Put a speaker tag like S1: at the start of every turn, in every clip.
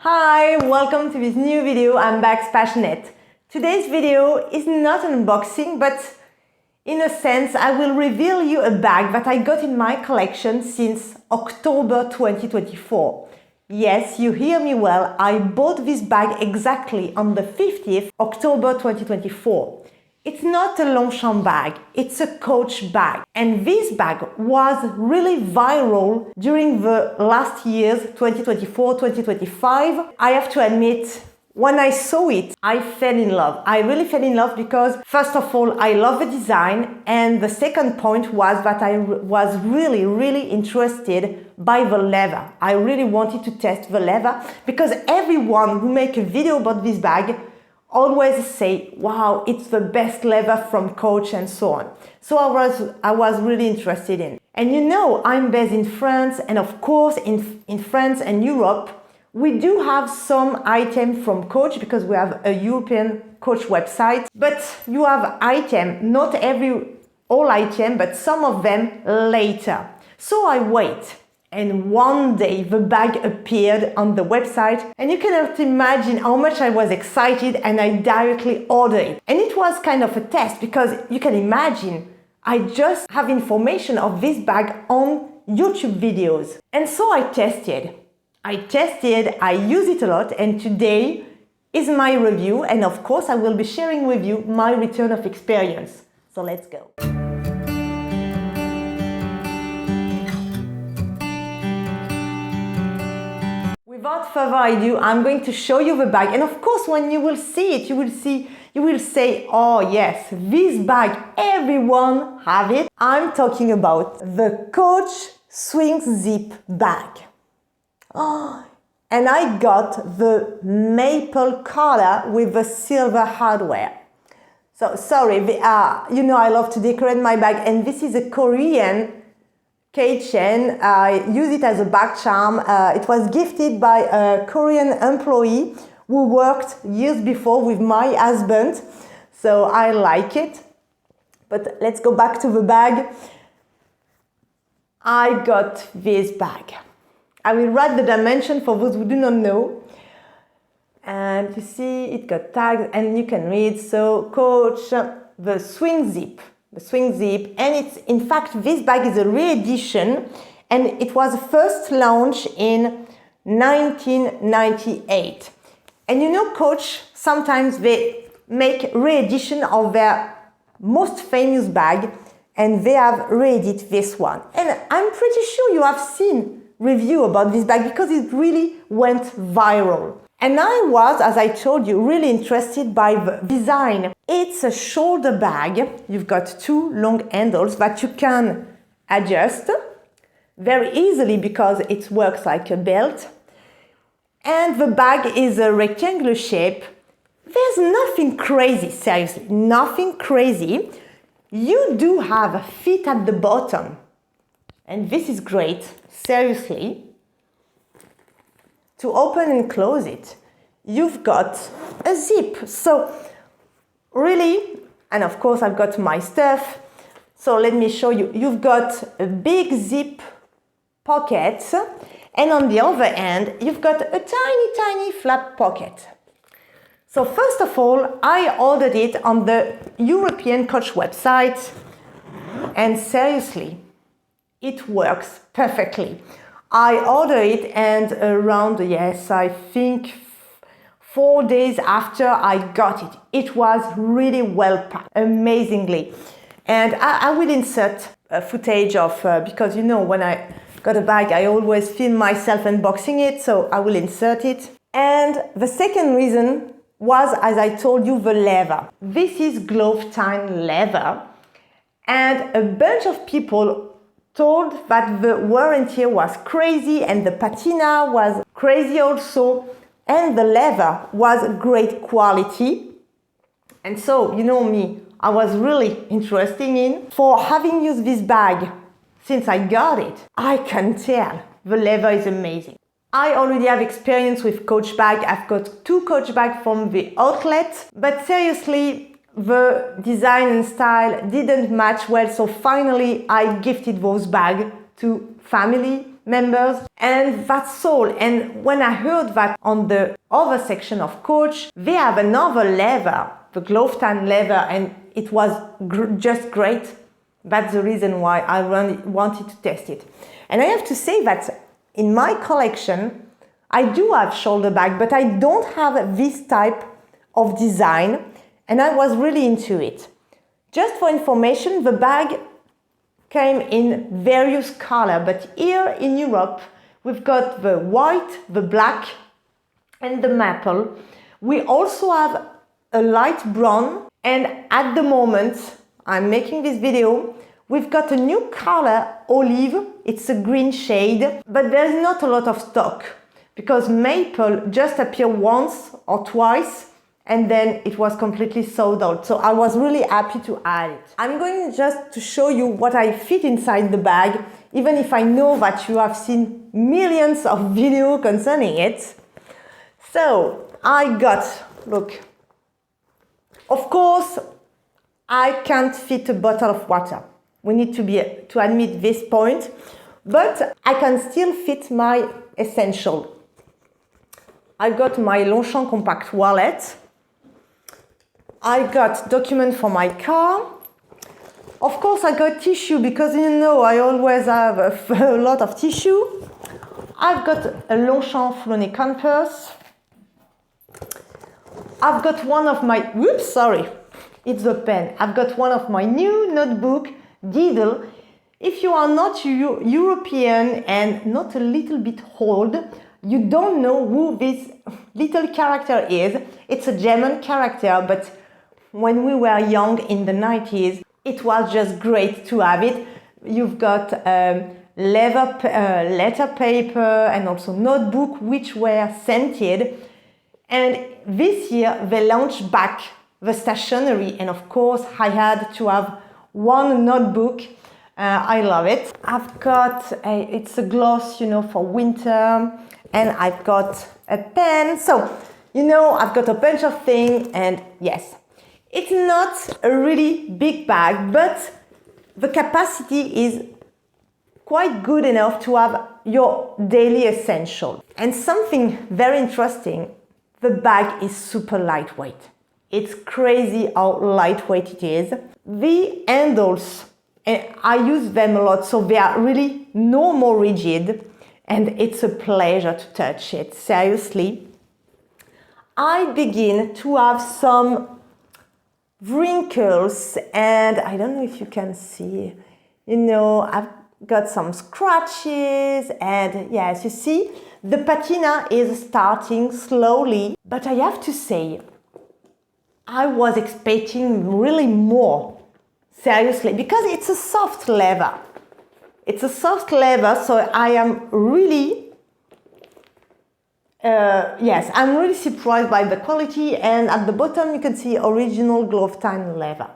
S1: Hi, welcome to this new video. I'm Bags Passionate. Today's video is not an unboxing, but in a sense, I will reveal you a bag that I got in my collection since October 2024. Yes, you hear me well, I bought this bag exactly on the 50th October 2024. It's not a Longchamp bag, it's a Coach bag. And this bag was really viral during the last years, 2024, 2025. I have to admit, when I saw it, I fell in love. I really fell in love because, first of all, I love the design. And the second point was that I was really interested by the leather. I really wanted to test the leather because everyone who makes a video about this bag always say, wow, it's the best leather from Coach and so on. So I was really interested in. And you know, I'm based in France, and of course in France and Europe, we do have some items from Coach because we have a European Coach website. But you have items, not all items, but some of them later. So I wait. And one day the bag appeared on the website, and you cannot imagine how much I was excited, and I directly ordered it. And it was kind of a test because you can imagine I just have information of this bag on YouTube videos. And so I tested, I use it a lot, and today is my review, and of course I will be sharing with you my return of experience. So let's go. Without further ado, I'm going to show you the bag, and of course when you will see it, you will say, oh yes, this bag, everyone have it. I'm talking about the Coach Swing Zip bag. Oh, and I got the maple color with the silver hardware. So sorry, you know I love to decorate my bag, and this is a Korean keychain. I use it as a bag charm. It was gifted by a Korean employee who worked years before with my husband, so I like it. But let's go back to the bag. I got this bag. I will write the dimension for those who do not know. And you see, it got tags, and you can read, so Coach, the swing zip. And it's, in fact, this bag is a re-edition, and it was first launched in 1998. And you know, Coach, sometimes they make re-edition of their most famous bag, and they have re-edited this one. And I'm pretty sure you have seen review about this bag because it really went viral. And I was, as I told you, really interested by the design. It's a shoulder bag. You've got two long handles that you can adjust very easily because it works like a belt. And the bag is a rectangular shape. There's nothing crazy, seriously, nothing crazy. You do have a fit at the bottom. And this is great, seriously. To open and close it, you've got a zip. So really, and of course I've got my stuff. So let me show you. You've got a big zip pocket, and on the other end, you've got a tiny flap pocket. So first of all, I ordered it on the European Coach website, and seriously, it works perfectly. I ordered it, and around, yes, I think 4 days after I got it, it was really well packed, amazingly. And I will insert footage of, because you know, when I got a bag, I always film myself unboxing it, so I will insert it. And the second reason was, as I told you, the leather. This is glove-tanned leather, and a bunch of people told that the warranty was crazy and the patina was crazy also, and the leather was great quality. And so, you know me, I was really interested in. For having used this bag since I got it, I can tell the leather is amazing. I already have experience with Coach bag. I've got 2 Coach bags from the outlet, but seriously, the design and style didn't match well, so finally I gifted those bags to family members, and that's all. And when I heard that on the other section of Coach, they have another leather, the glove tan leather, and it was just great. That's the reason why I wanted to test it. And I have to say that in my collection, I do have shoulder bag, but I don't have this type of design, and I was really into it. Just for information, the bag came in various colors, but here in Europe, we've got the white, the black, and the maple. We also have a light brown, and at the moment, I'm making this video, we've got a new color, olive. It's a green shade, but there's not a lot of stock because maple just appeared once or twice and then it was completely sold out. So I was really happy to add it. I'm going just to show you what I fit inside the bag, even if I know that you have seen millions of videos concerning it. So I got, look, of course, I can't fit a bottle of water. We need to admit this point, but I can still fit my essential. I got my Longchamp compact wallet. I got document for my car. Of course, I got tissue because you know I always have a lot of tissue. I've got a Longchamp Flonnet purse. I've got one of my, whoops, sorry, it's the pen. I've got one of my new notebook, Diddle. If you are not European and not a little bit old, you don't know who this little character is. It's a German character, but when we were young in the 90s, it was just great to have it. You've got letter paper and also notebook, which were scented. And this year they launched back the stationery, and of course I had to have one notebook. I love it. I've got it's a gloss, you know, for winter, and I've got a pen. So, you know, I've got a bunch of things, and yes, it's not a really big bag, but the capacity is quite good enough to have your daily essential. And something very interesting, the bag is super lightweight. It's crazy how lightweight it is. The handles, and I use them a lot, so they are really no more rigid, and it's a pleasure to touch it, seriously. I begin to have some wrinkles, and I don't know if you can see, you know, I've got some scratches, and yes, you see, the patina is starting slowly, but I have to say, I was expecting really more, seriously, because it's a soft leather. It's a soft leather, so I am really, yes, I'm really surprised by the quality, and at the bottom you can see original glove tan leather.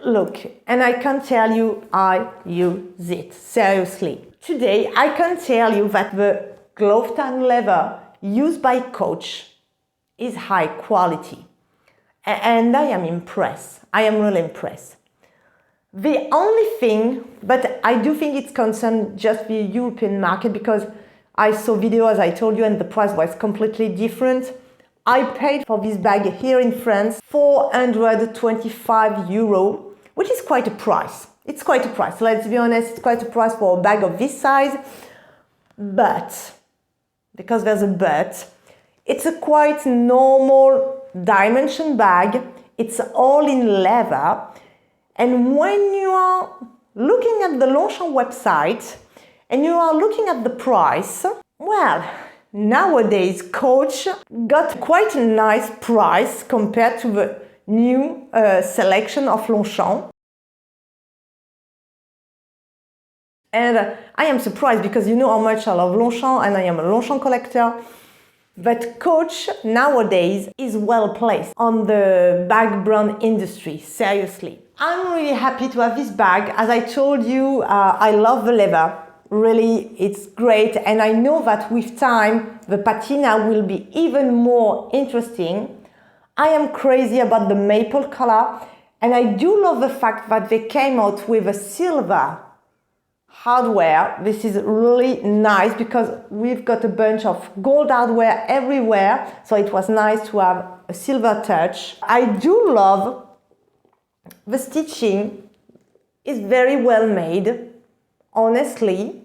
S1: Look, and I can tell you I use it, seriously. Today I can tell you that the glove tan leather used by Coach is high quality. And I am impressed. I am really impressed. The only thing, but I do think it's concerned just the European market, because I saw video, as I told you, and the price was completely different. I paid for this bag here in France 425 euro, which is quite a price. It's quite a price, let's be honest, it's quite a price for a bag of this size. But, because there's a but, it's a quite normal dimension bag. It's all in leather, and when you are looking at the Longchamp website and you are looking at the price, well, nowadays Coach got quite a nice price compared to the new selection of Longchamp. And I am surprised because you know how much I love Longchamp and I am a Longchamp collector. But Coach nowadays is well placed on the bag brand industry, seriously. I'm really happy to have this bag. As I told you, I love the leather. Really, it's great. And I know that with time, the patina will be even more interesting. I am crazy about the maple color. And I do love the fact that they came out with a silver hardware. This is really nice because we've got a bunch of gold hardware everywhere, so it was nice to have a silver touch. I do love the stitching. It's very well made, honestly,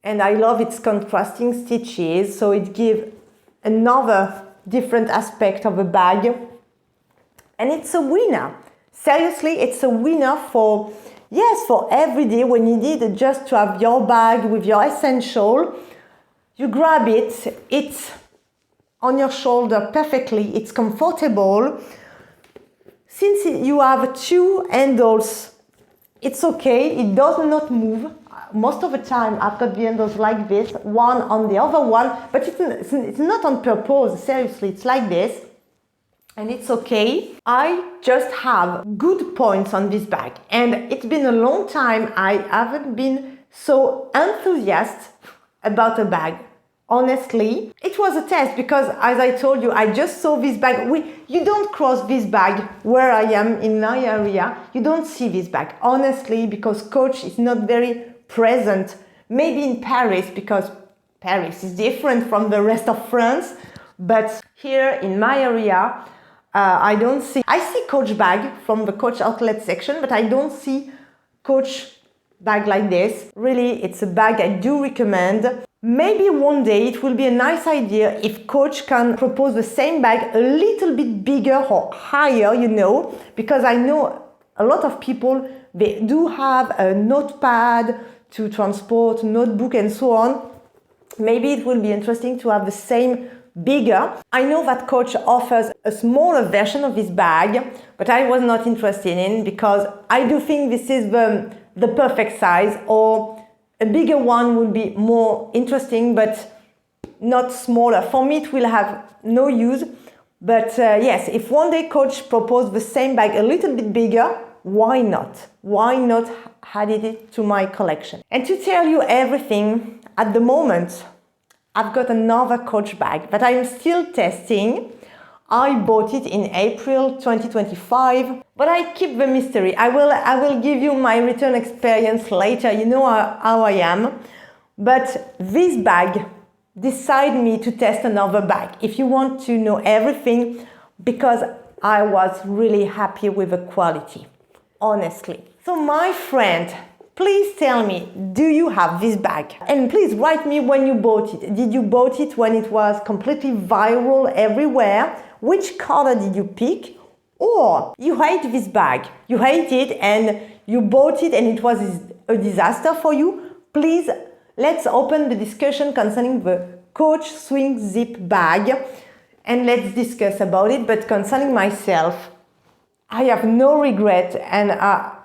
S1: and I love its contrasting stitches, so it gives another different aspect of a bag, and it's a winner. Seriously, it's a winner for, yes, for every day when you need just to have your bag with your essential. You grab it, it's on your shoulder perfectly, it's comfortable. Since you have two handles, it's okay, it does not move. Most of the time I've got the handles like this, one on the other one, but it's not on purpose, seriously, it's like this. And it's okay. I just have good points on this bag, and it's been a long time I haven't been so enthusiastic about a bag. Honestly, it was a test because, as I told you, I just saw this bag. You don't cross this bag where I am in my area. You don't see this bag, honestly, because Coach is not very present. Maybe in Paris, because Paris is different from the rest of France. But here in my area, I don't see. I see Coach bag from the Coach outlet section, but I don't see Coach bag like this. Really, it's a bag I do recommend. Maybe one day it will be a nice idea if Coach can propose the same bag a little bit bigger or higher, you know, because I know a lot of people, they do have a notepad to transport, notebook and so on. Maybe it will be interesting to have the same bigger. I know that Coach offers a smaller version of this bag, but I was not interested in because I do think this is the perfect size, or a bigger one would be more interesting, but not smaller. For me, it will have no use. But yes, if one day Coach proposed the same bag a little bit bigger, why not? Why not add it to my collection? And to tell you everything, at the moment, I've got another Coach bag, but I'm still testing. I bought it in April 2025, but I keep the mystery. I will give you my return experience later. You know how I am. But this bag decided me to test another bag. If you want to know everything, because I was really happy with the quality, honestly. So my friend, please tell me, do you have this bag? And please write me when you bought it. Did you bought it when it was completely viral everywhere? Which color did you pick? Or you hate this bag, you hate it and you bought it and it was a disaster for you? Please, let's open the discussion concerning the Coach Swing Zip bag and let's discuss about it. But concerning myself, I have no regret and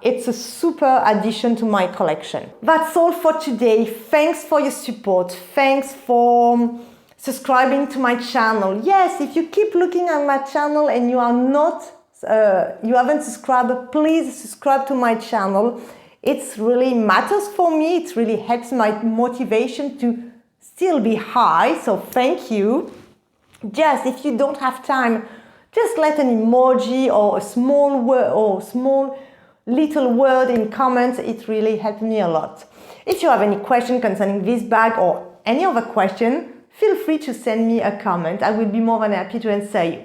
S1: it's a super addition to my collection. That's all for today. Thanks for your support. Thanks for subscribing to my channel. Yes, if you keep looking at my channel and you are not, you haven't subscribed, please subscribe to my channel. It really matters for me. It really helps my motivation to still be high. So thank you. Just if you don't have time, just let an emoji or a small word or small little word in comments. It really helped me a lot. If you have any question concerning this bag or any other question, feel free to send me a comment. I will be more than happy to answer you.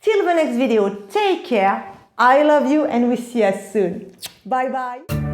S1: Till the next video, take care. I love you and we see us soon. Bye bye.